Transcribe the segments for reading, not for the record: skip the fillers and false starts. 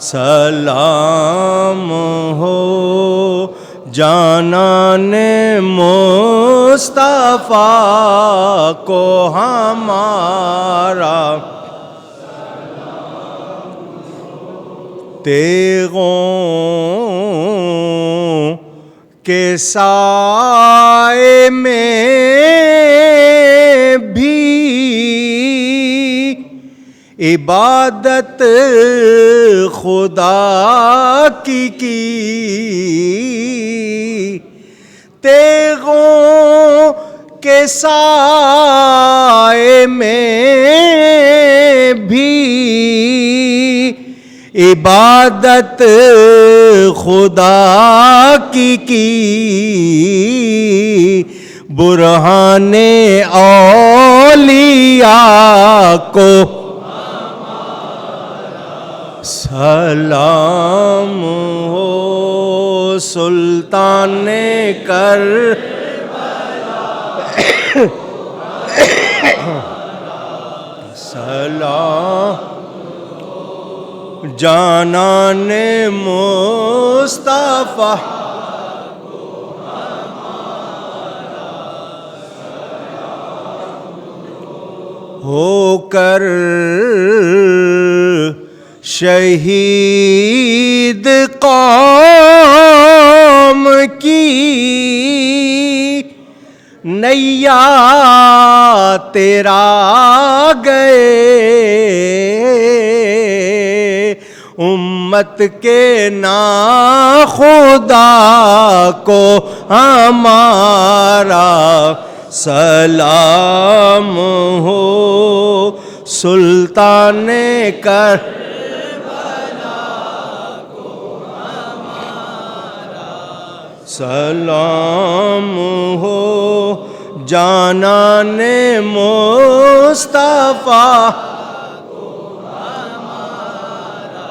سلام ہو جانان مصطفیٰ کو ہمارا، تیغوں کے سائے میں بھی عبادت خدا کی، تیغوں کے سائے میں بھی عبادت خدا کی، برہان اولیاء کو سلام ہو، سلطان کربلا سلام، جانان مصطفیٰ ہو کر شہید قوم کی نیا تیرا گئے، امت کے ناخدا کو ہمارا سلام ہو، سلطان کربلا کو ہمارا سلام ہو، جانان مصطفیٰ کو ہمارا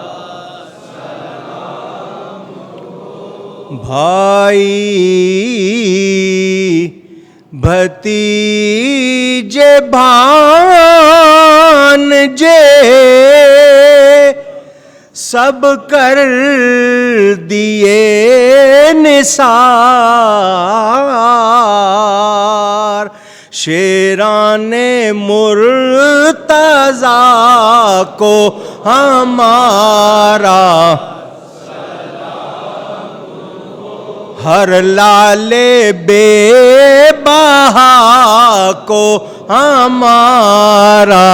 سلام ہو، بھائی بھتیجے بھانجے سب کر دیے نثار، شیران مرتضیٰ کو ہمارا ہر لال بے بہا کو ہمارا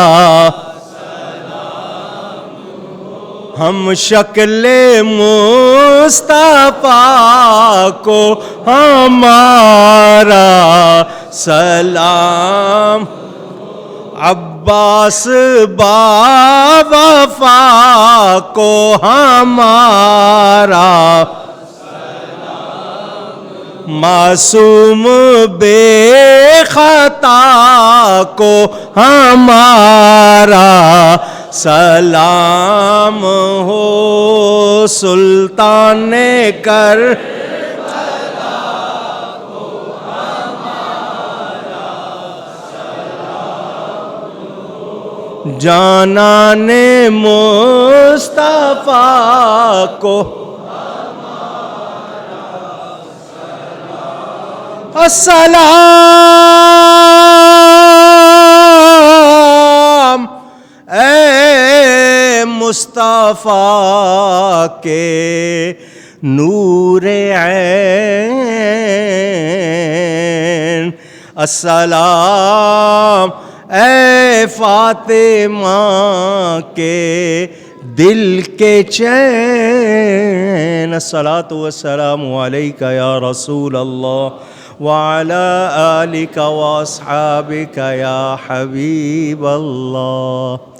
ہم شکل مصطفیٰ کو ہمارا سلام، عباس با وفا کو ہمارا معصوم بے خطا کو ہمارا سلام ہو، سلطان کربلا کو ہمارا سلام ہو، جانان مصطفیٰ کو السلام، اے مصطفیٰ کے نور عین، السلام اے فاطمہ کے دل کے چین، الصلاۃ والسلام علیک یا رسول اللہ وعلى آلك واصحابك يا حبيب الله.